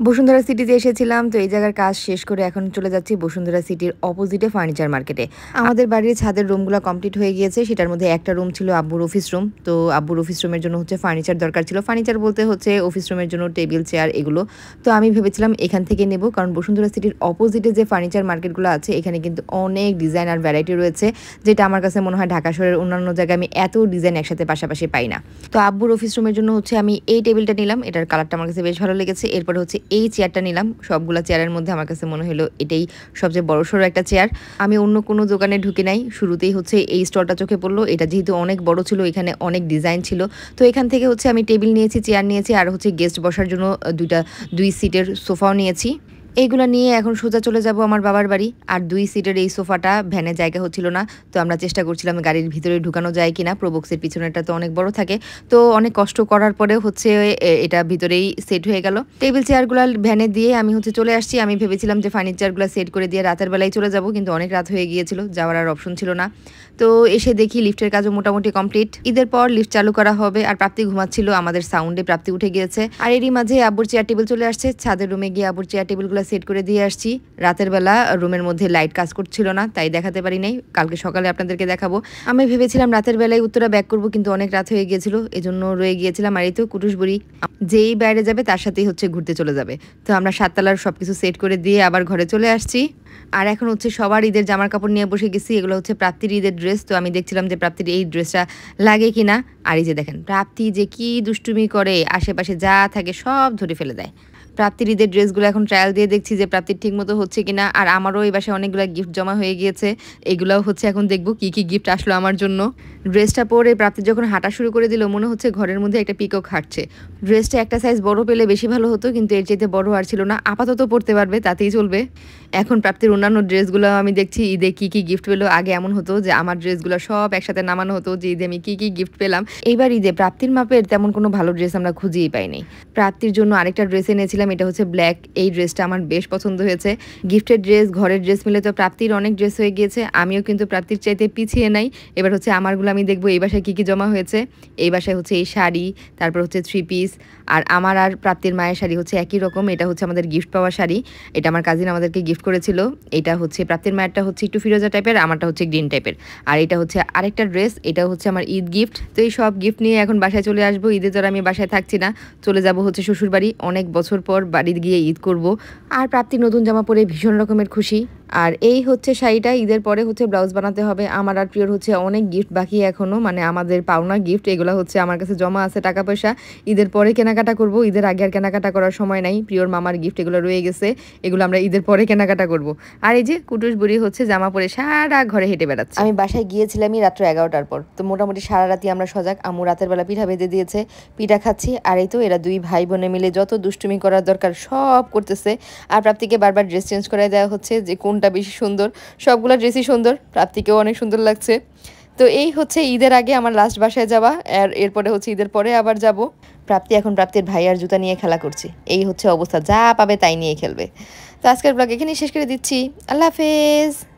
বসুন্ধরা সিটিতে এসেছিলাম। তো এই জায়গার কাজ শেষ করে এখন চলে যাচ্ছি বসুন্ধরা সিটির অপোজিটে ফার্নিচার মার্কেটে। আমাদের বাড়ির ছাদের রুমগুলো কমপ্লিট হয়ে গিয়েছে। সেটার মধ্যে একটা রুম ছিল আব্বুর অফিস রুম। তো আব্বুর অফিস রুমের জন্য হচ্ছে ফার্নিচার দরকার ছিল। ফার্নিচার বলতে হচ্ছে অফিস রুমের জন্য টেবিল, চেয়ার এগুলো। তো আমি ভেবেছিলাম এখান থেকে নেব, কারণ বসুন্ধরা সিটির অপোজিটে যে ফার্নিচার মার্কেটগুলো আছে এখানে কিন্তু অনেক ডিজাইন আর ভ্যারাইটি রয়েছে, যেটা আমার কাছে মনে হয় ঢাকা শহরের অন্যান্য জায়গায় আমি এত ডিজাইন একসাথে পাশাপাশি পাই না। তো আব্বুর অফিস রুমের জন্য হচ্ছে আমি এই টেবিলটা নিলাম। এটার কালারটা আমার কাছে বেশ ভালো লেগেছে। এরপরে হচ্ছে এই চেয়ারটা নিলাম। সবগুলা চেয়ারের মধ্যে আমার কাছে মনে হলো এটাই সবচেয়ে বড়সড় একটা চেয়ার। আমি অন্য কোনো দোকানে ঢুকে নাই, শুরুতেই হচ্ছে এই স্টলটা চোখে পড়লো। এটা যেহেতু অনেক বড় ছিল, এখানে অনেক ডিজাইন ছিল। তো এখান থেকে হচ্ছে আমি টেবিল নিয়েছি, চেয়ার নিয়েছি, আর হচ্ছে গেস্ট বসার জন্য দুই সিটের সোফাও নিয়েছি। এইগুলা নিয়ে এখন সোজা চলে যাব আমার বাবার বাড়ি। আর ২ সিটের এই সোফাটা ভ্যানে জায়গা হচ্ছিল না। তো আমরা চেষ্টা করছিলাম গাড়ির ভিতরে ঢুকানো যায় কিনা। প্রোবক্সের পিছনেটা তো অনেক বড় থাকে। তো অনেক কষ্ট করার পরে হচ্ছে এটা ভিতরেই সেট হয়ে গেল। টেবিল চেয়ারগুলো ভ্যানে দিয়ে আমি হচ্ছে চলে আসছি। আমি ভেবেছিলাম যে ফার্নিচারগুলো সেট করে দিয়ে রাতের বেলায় চলে যাব, কিন্তু অনেক রাত হয়ে গিয়েছিল, যাওয়ার আর অপশন ছিল না। তো এসে দেখি লিফটের কাজও মোটামুটি কমপ্লিট। ঈদের পর লিফট চালু করা হবে। আর প্রাপ্তি ঘুমাচ্ছিল, আমাদের সাউন্ডে প্রাপ্তি উঠে গিয়েছে। আর এরই মাঝে আব্বুর চেয়ার টেবিল চলে আসছে। ছাদের রুমে গিয়ে আব্বুর চেয়ার টেবিলগুলো সেট করে দিয়ে আসছি। রাতের বেলা রুমের মধ্যে লাইট কাজ করছিল না, তাই দেখাতে পারি নাই। কালকে সকালে আপনাদেরকে দেখাবো। আমি ভেবেছিলাম রাতের বেলায় উত্তরা ব্যাক করব, কিন্তু অনেক রাত হয়ে গিয়েছিল, এজন্য রয়ে গিয়েছিলাম। আর এই তো কুটুস বুড়ি যেই বাইরে যাবে তার সাথেই হচ্ছে ঘুরতে চলে যাবে। তো আমরা ৭ তলার সবকিছু সেট করে দিয়ে আবার ঘরে চলে আসছি। আর এখন হচ্ছে সবার ঈদের জামার কাপড় নিয়ে বসে গেছি। এগুলো হচ্ছে প্রাপ্তির ঈদের ড্রেস। তো আমি দেখছিলাম যে প্রাপ্তির এই ড্রেসটা লাগে কিনা। আর এই যে দেখেন প্রাপ্তি যে কি দুষ্টুমি করে, আশেপাশে যা থাকে সব ধরে ফেলে দেয়। প্রাপ্তির ঈদের ড্রেসগুলো এখন ট্রায়াল দিয়ে দেখছি যে প্রাপ্তির ঠিক মতো হচ্ছে কিনা। আর আমারও এই বাসায় অনেকগুলো গিফট জমা হয়ে গিয়েছে। এগুলাও হচ্ছে এখন দেখবো কি কি গিফট আসলো আমার জন্য। ড্রেসটা পরে প্রাপ্তি যখন হাঁটা শুরু করে দিল, মনে হচ্ছে ঘরের মধ্যে একটা পিকক হাঁটছে। ড্রেসটা একটা সাইজ বড় পেলে বেশি ভালো হতো, কিন্তু এর চাইতে বড় আর ছিল না। আপাতত পড়তে পারবে, তাতেই চলবে। এখন প্রাপ্তির অন্যান্য ড্রেসগুলো আমি দেখছি ঈদে কি কি গিফট পেলো। আগে এমন হতো যে আমার ড্রেসগুলো সব একসাথে নামানো হতো যে ঈদে আমি কি কি গিফট পেলাম। এইবার ঈদে প্রাপ্তির মাপের তেমন কোনো ভালো ড্রেস আমরা খুঁজেই পাইনি। প্রাপ্তির জন্য আরেকটা ড্রেস এনেছিলাম, এটা হচ্ছে ব্ল্যাক। এই ড্রেসটা আমার বেশ পছন্দ হয়েছে। গিফটের ড্রেস, ঘরের ড্রেস মিলে তো প্রাপ্তির অনেক ড্রেস হয়ে গিয়েছে। আমিও কিন্তু প্রাপ্তির চাইতে পিছিয়ে নাই। এবার হচ্ছে আমারগুলো আমি দেখবো এই বাসায় কী কী জমা হয়েছে। এই বাসায় হচ্ছে এই শাড়ি, তারপর হচ্ছে 3 পিস। আর আমার আর প্রাপ্তির মায়ের শাড়ি হচ্ছে একই রকম। এটা হচ্ছে আমাদের গিফট পাওয়া শাড়ি। এটা আমার কাজিন আমাদেরকে গিফট করেছিল। এটা হচ্ছে প্রাপ্তির মায়েরটা হচ্ছে একটু ফিরোজা টাইপের, আমারটা হচ্ছে গ্রিন টাইপের। আর এটা হচ্ছে আরেকটা ড্রেস, এটা হচ্ছে আমার ঈদ গিফট। তো এই সব গিফট নিয়ে এখন বাসায় চলে আসবো। ঈদের তো আমি বাসায় থাকছি না, চলে যাব হচ্ছে শ্বশুর বাড়ি। অনেক বছর পর বাড়ি গিয়ে ঈদ করব। আর প্রাপ্তি নতুন জামা পরে ভীষণ রকমের খুশি। আর এই হচ্ছে শাড়িটা। ঈদের পরে হচ্ছে ব্লাউজ বানাতে হবে। আমার আর প্রিয়র হচ্ছে অনেক গিফট বাকি এখনো, মানে আমাদের পাওনা গিফট এগুলো হচ্ছে আমার কাছে জমা আছে টাকা পয়সা। ঈদের পরে কেনাকাটা করব, ঈদের আগে আর কেনাকাটা করার সময় নাই। প্রিয়র মামার গিফট এগুলো রয়ে গেছে, এগুলো আমরা ঈদের পরে কেনাকাটা করব। আর এই যে কুটুস বুড়ি হচ্ছে জামা পরে সারা ঘরে হেঁটে বেড়াচ্ছে। আমি বাসায় গিয়েছিলামই রাত্র ১১টার পর। তো মোটামুটি সারা রাতি আমরা সজাগ। আম্মু রাতের বেলা পিঠা ভেজে দিয়েছে, পিঠা খাচ্ছি। আর এই তো এরা দুই ভাই বোনে মিলে যত দুষ্টুমি করার দরকার সব করতেছে। আর প্রাপ্তিকে বারবার ড্রেস চেঞ্জ করাই দেওয়া হচ্ছে যে কোনটা বেশি সুন্দর। সবগুলো ড্রেসই সুন্দর, প্রাপ্তিকেও অনেক সুন্দর লাগছে। তো এই হচ্ছে ঈদের আগে আমার লাস্ট বাসায় যাওয়া। আর এরপরে হচ্ছে ঈদের পরে আবার যাব। প্রাপ্তি এখন প্রাপ্তির ভাইয়ার জুতা নিয়ে খেলা করছে। এই হচ্ছে অবস্থা, যা পাবে তাই নিয়ে খেলবে। তো আজকের ব্লগ এখানেই শেষ করে দিচ্ছি। আল্লাহ হাফেজ।